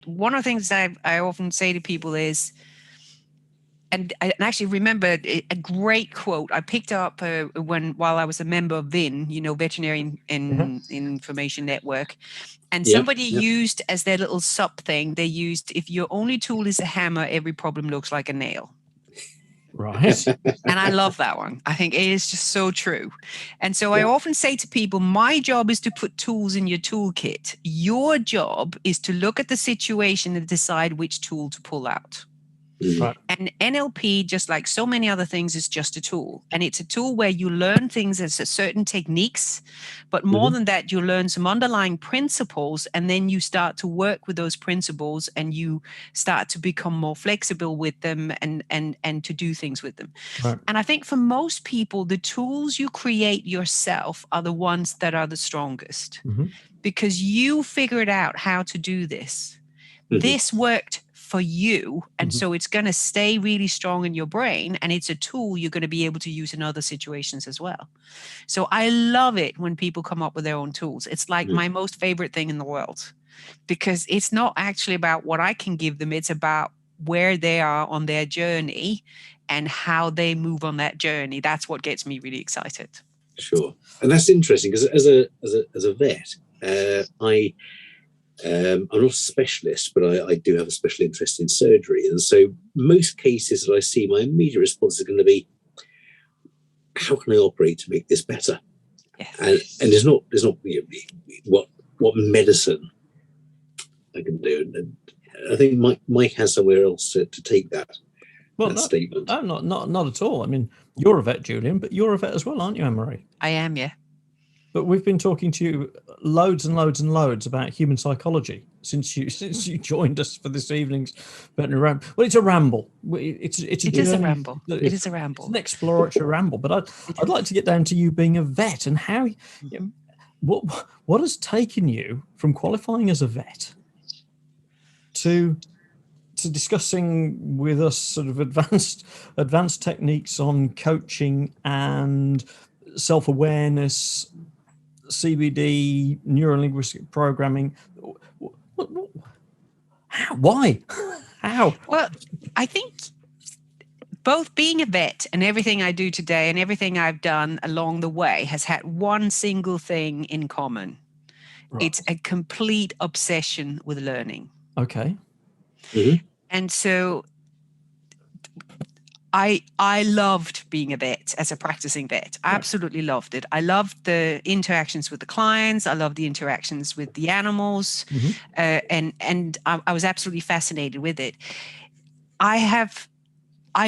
one of the things I often say to people is, and I actually remember a great quote I picked up while I was a member of VIN, Veterinary Information Network, and somebody used as their little sup thing, they used, if your only tool is a hammer, every problem looks like a nail. Right. And I love that one. I think it is just so true. And so I often say to people, my job is to put tools in your toolkit. Your job is to look at the situation and decide which tool to pull out. Right. And NLP, just like so many other things, is just a tool. And it's a tool where you learn things as certain techniques, but more than that, you learn some underlying principles, and then you start to work with those principles, and you start to become more flexible with them and to do things with them. Right. And I think for most people, the tools you create yourself are the ones that are the strongest, because you figured out how to do this. This worked for you, and so it's going to stay really strong in your brain, and it's a tool you're going to be able to use in other situations as well. So I love it when people come up with their own tools. It's like my most favorite thing in the world, because it's not actually about what I can give them. It's about where they are on their journey and how they move on that journey. That's what gets me really excited. Sure. And that's interesting, because as a vet, I'm not a specialist, but I do have a special interest in surgery. And so most cases that I see, my immediate response is going to be, how can I operate to make this better? Yes. And there's not what medicine I can do. And I think Mike has somewhere else to take that statement. No, not at all. I mean, you're a vet, Julian, but you're a vet as well, aren't you, Anne-Marie? I am, yeah. But we've been talking to you loads and loads and loads about human psychology since you joined us for this evening's Veterinary Ramble. Well, it's a ramble. It is a ramble. It is a ramble. It's an exploratory ramble. But I'd like to get down to you being a vet and how what has taken you from qualifying as a vet to discussing with us sort of advanced techniques on coaching and self-awareness, CBD, neurolinguistic programming. How? Why? How? Well, I think both being a vet and everything I do today and everything I've done along the way has had one single thing in common. Right. It's a complete obsession with learning. Okay. And so I loved being a vet as a practicing vet. I absolutely loved it. I loved the interactions with the clients. I loved the interactions with the animals. And I was absolutely fascinated with it. I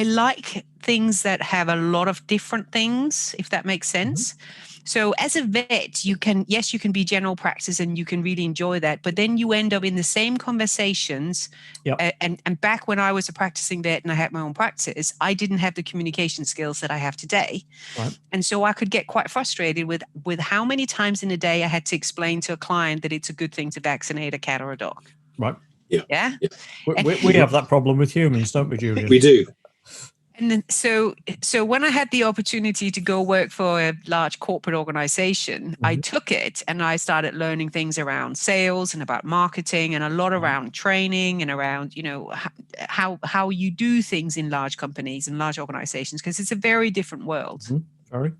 like things that have a lot of different things, if that makes sense. So as a vet, you can be general practice and you can really enjoy that, but then you end up in the same conversations. And back when I was a practicing vet and I had my own practice, I didn't have the communication skills that I have today. Right. And so I could get quite frustrated with how many times in a day I had to explain to a client that it's a good thing to vaccinate a cat or a dog. Right. Yeah. We have that problem with humans, don't we, Julian? We do. And then, so when I had the opportunity to go work for a large corporate organization, I took it and I started learning things around sales and about marketing and a lot around training and around, how you do things in large companies and large organizations, because it's a very different world. Very.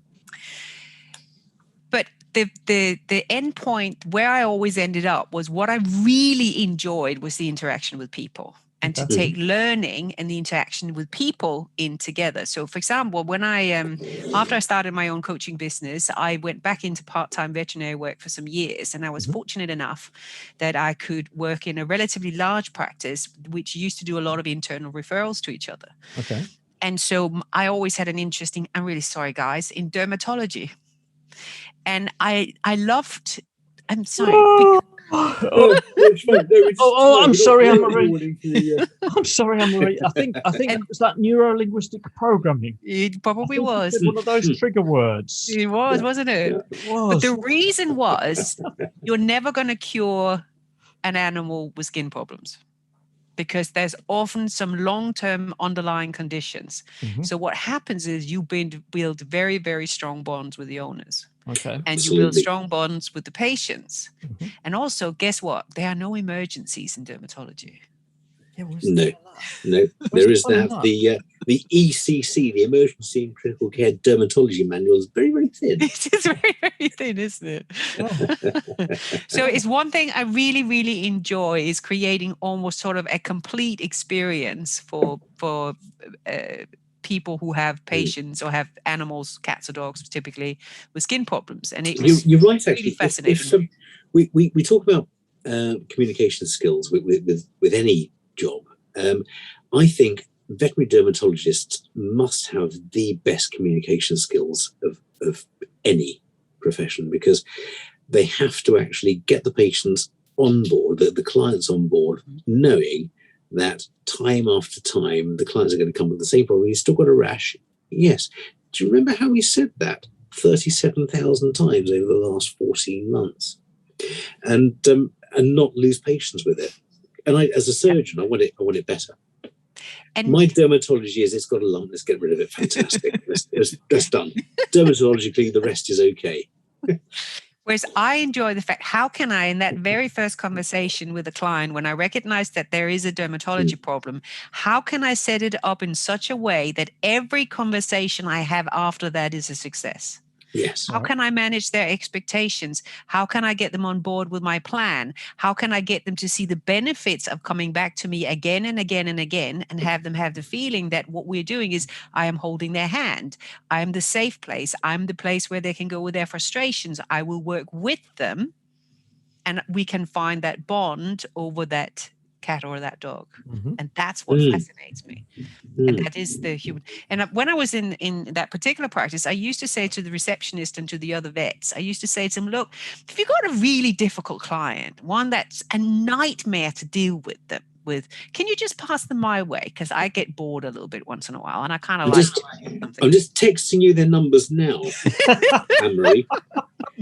But the end point where I always ended up was what I really enjoyed was the interaction with people. And to take learning and the interaction with people in together. So, for example, when after I started my own coaching business, I went back into part-time veterinary work for some years. And I was fortunate enough that I could work in a relatively large practice, which used to do a lot of internal referrals to each other. Okay. And so I always had an interest in, I'm really sorry, guys, in dermatology. And I loved, I'm sorry. I'm sorry, Anne-Marie. I'm sorry, Anne-Marie. I think it was that neurolinguistic programming. It probably was one of those trigger words. It was, wasn't it? It was. But the reason was you're never going to cure an animal with skin problems. because there's often some long-term underlying conditions. So what happens is you build very, very strong bonds with the owners. Okay. And Absolutely. you build strong bonds with the patients. And also, guess what? There are no emergencies in dermatology. Yeah, no. There is that. The ECC, the Emergency and Critical Care Dermatology Manual, is very, very thin. It is very, very thin, isn't it? Yeah. So it's one thing I really, really enjoy is creating almost sort of a complete experience for people who have patients or have animals, cats or dogs, typically with skin problems. And it was you're right, actually. Really fascinating. We talk about communication skills with any job. I think veterinary dermatologists must have the best communication skills of any profession, because they have to actually get the patients on board, the clients on board, knowing that time after time the clients are going to come with the same problem. He's still got a rash. Yes. Do you remember how he said that 37,000 times over the last 14 months? And not lose patience with it. And I, as a surgeon, I want it better. And my dermatology is, it's got a lump, let's get rid of it. Fantastic. That's done. Dermatologically, the rest is okay. Whereas I enjoy the fact, how can I, in that very first conversation with a client, when I recognize that there is a dermatology problem, how can I set it up in such a way that every conversation I have after that is a success? Yes. How can I manage their expectations? How can I get them on board with my plan? How can I get them to see the benefits of coming back to me again and again and again, and have them have the feeling that what we're doing is I am holding their hand. I am the safe place. I'm the place where they can go with their frustrations. I will work with them, and we can find that bond over that cat or that dog. And that's what fascinates me. And that is the human. And when I was in that particular practice, I used to say to the receptionist and to the other vets, I used to say to them, look, if you've got a really difficult client, one that's a nightmare to deal with, can you just pass them my way? Because I get bored a little bit once in a while, and I kind of like something. I'm just texting you their numbers now, Anne-Marie.